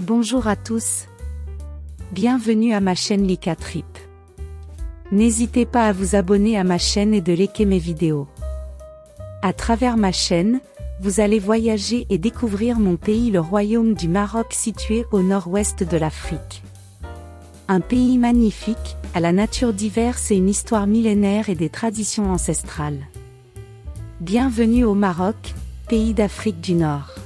Bonjour à tous. Bienvenue à ma chaîne Lika Trip. N'hésitez pas à vous abonner à ma chaîne et de liker mes vidéos. À travers ma chaîne, vous allez voyager et découvrir mon pays, le royaume du Maroc situé au nord-ouest de l'Afrique. Un pays magnifique, à la nature diverse et une histoire millénaire et des traditions ancestrales. Bienvenue au Maroc, pays d'Afrique du Nord.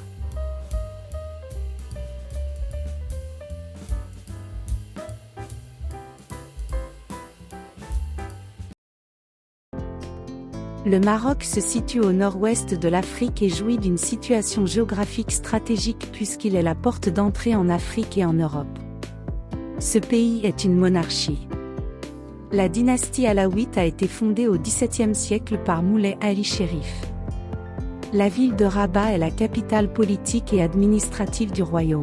Le Maroc se situe au nord-ouest de l'Afrique et jouit d'une situation géographique stratégique puisqu'il est la porte d'entrée en Afrique et en Europe. Ce pays est une monarchie. La dynastie alaouite a été fondée au XVIIe siècle par Moulay Ali Chérif. La ville de Rabat est la capitale politique et administrative du royaume.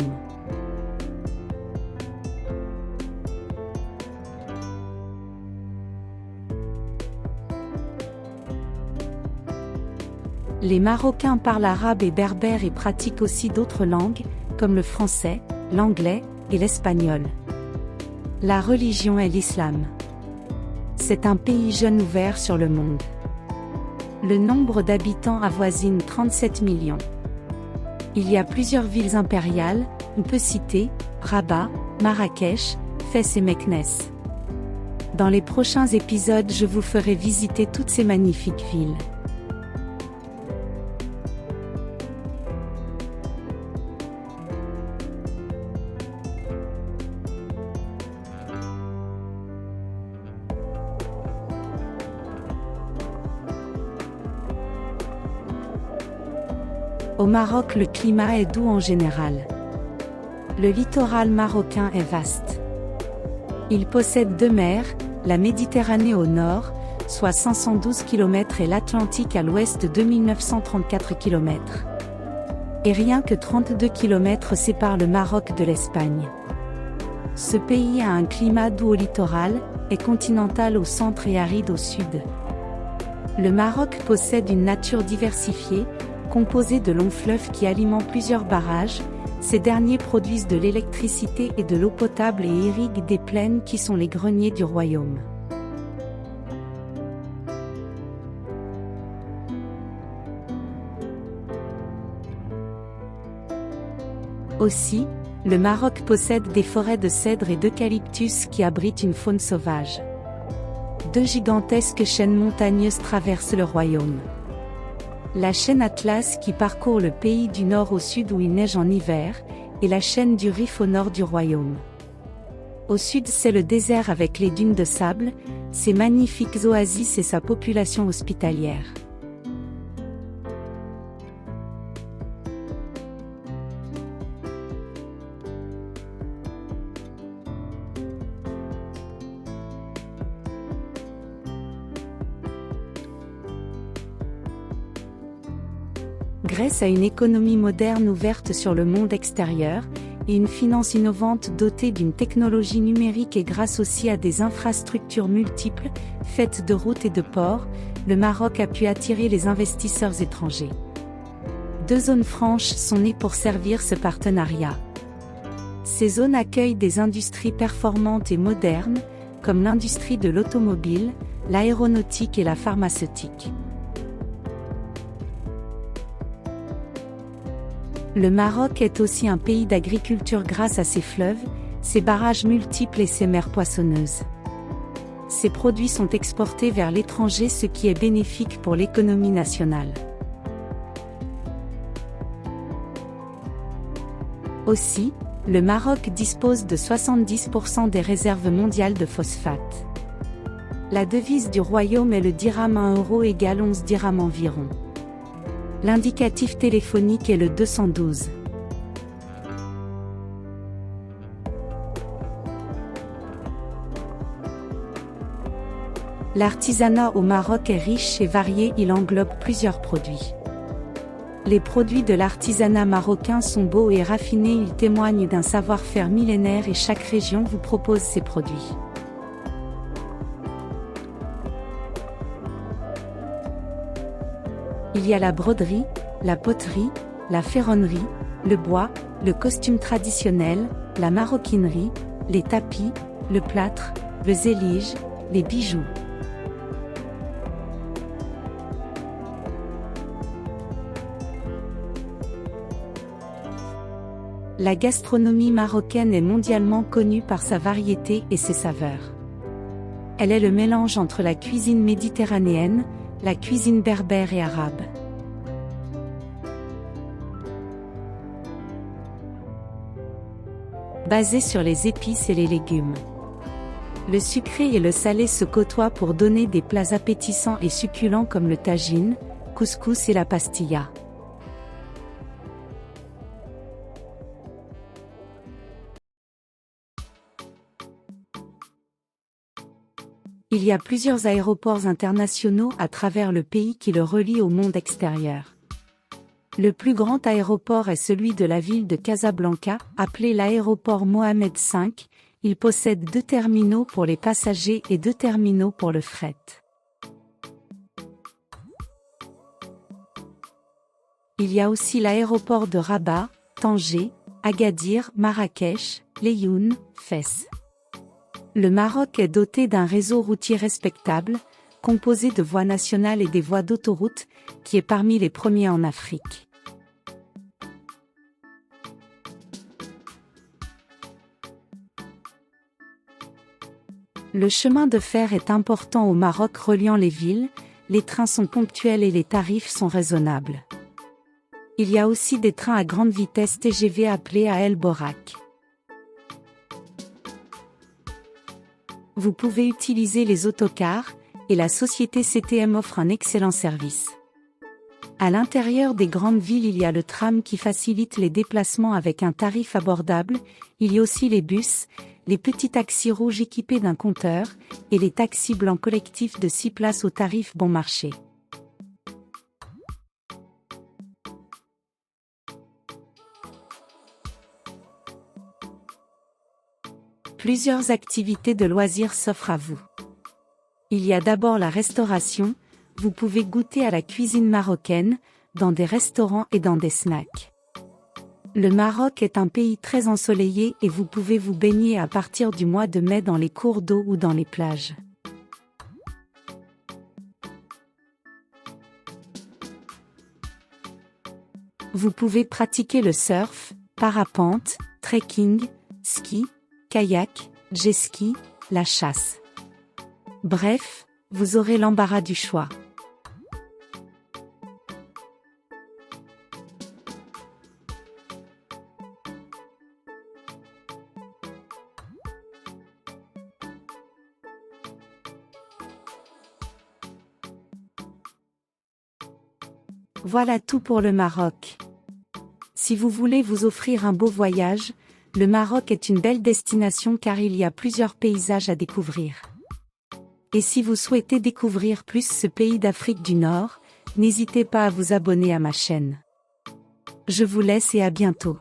Les Marocains parlent arabe et berbère et pratiquent aussi d'autres langues, comme le français, l'anglais et l'espagnol. La religion est l'islam. C'est un pays jeune ouvert sur le monde. Le nombre d'habitants avoisine 37 millions. Il y a plusieurs villes impériales, on peut citer Rabat, Marrakech, Fès et Meknès. Dans les prochains épisodes, je vous ferai visiter toutes ces magnifiques villes. Au Maroc, le climat est doux en général. Le littoral marocain est vaste. Il possède deux mers, la Méditerranée au nord, soit 512 km et l'Atlantique à l'ouest de 2934 km. Et rien que 32 km séparent le Maroc de l'Espagne. Ce pays a un climat doux au littoral, est continental au centre et aride au sud. Le Maroc possède une nature diversifiée, composée de longs fleuves qui alimentent plusieurs barrages. Ces derniers produisent de l'électricité et de l'eau potable et irriguent des plaines qui sont les greniers du royaume. Aussi, le Maroc possède des forêts de cèdres et d'eucalyptus qui abritent une faune sauvage. Deux gigantesques chaînes montagneuses traversent le royaume. La chaîne Atlas qui parcourt le pays du nord au sud où il neige en hiver, et la chaîne du Rif au nord du royaume. Au sud c'est le désert avec les dunes de sable, ses magnifiques oasis et sa population hospitalière. Grâce à une économie moderne ouverte sur le monde extérieur, et une finance innovante dotée d'une technologie numérique et grâce aussi à des infrastructures multiples, faites de routes et de ports, le Maroc a pu attirer les investisseurs étrangers. Deux zones franches sont nées pour servir ce partenariat. Ces zones accueillent des industries performantes et modernes, comme l'industrie de l'automobile, l'aéronautique et la pharmaceutique. Le Maroc est aussi un pays d'agriculture grâce à ses fleuves, ses barrages multiples et ses mers poissonneuses. Ces produits sont exportés vers l'étranger, ce qui est bénéfique pour l'économie nationale. Aussi, le Maroc dispose de 70% des réserves mondiales de phosphate. La devise du royaume est le dirham, 1 euro égale 11 dirhams environ. L'indicatif téléphonique est le 212. L'artisanat au Maroc est riche et varié, il englobe plusieurs produits. Les produits de l'artisanat marocain sont beaux et raffinés, ils témoignent d'un savoir-faire millénaire et chaque région vous propose ses produits. Il y a la broderie, la poterie, la ferronnerie, le bois, le costume traditionnel, la maroquinerie, les tapis, le plâtre, le zélige, les bijoux. La gastronomie marocaine est mondialement connue par sa variété et ses saveurs. Elle est le mélange entre la cuisine méditerranéenne, la cuisine berbère et arabe. Basée sur les épices et les légumes. Le sucré et le salé se côtoient pour donner des plats appétissants et succulents comme le tagine, couscous et la pastilla. Il y a plusieurs aéroports internationaux à travers le pays qui le relient au monde extérieur. Le plus grand aéroport est celui de la ville de Casablanca, appelé l'aéroport Mohamed V. Il possède 2 terminaux pour les passagers et 2 terminaux pour le fret. Il y a aussi l'aéroport de Rabat, Tanger, Agadir, Marrakech, Laayoune, Fès. Le Maroc est doté d'un réseau routier respectable, composé de voies nationales et des voies d'autoroute, qui est parmi les premiers en Afrique. Le chemin de fer est important au Maroc reliant les villes, les trains sont ponctuels et les tarifs sont raisonnables. Il y a aussi des trains à grande vitesse TGV appelés à El Borak. Vous pouvez utiliser les autocars, et la société CTM offre un excellent service. À l'intérieur des grandes villes il y a le tram qui facilite les déplacements avec un tarif abordable, il y a aussi les bus, les petits taxis rouges équipés d'un compteur, et les taxis blancs collectifs de 6 places au tarif bon marché. Plusieurs activités de loisirs s'offrent à vous. Il y a d'abord la restauration, vous pouvez goûter à la cuisine marocaine, dans des restaurants et dans des snacks. Le Maroc est un pays très ensoleillé et vous pouvez vous baigner à partir du mois de mai dans les cours d'eau ou dans les plages. Vous pouvez pratiquer le surf, parapente, trekking, ski, kayak, jet ski, la chasse. Bref, vous aurez l'embarras du choix. Voilà tout pour le Maroc. Si vous voulez vous offrir un beau voyage, le Maroc est une belle destination car il y a plusieurs paysages à découvrir. Et si vous souhaitez découvrir plus ce pays d'Afrique du Nord, n'hésitez pas à vous abonner à ma chaîne. Je vous laisse et à bientôt.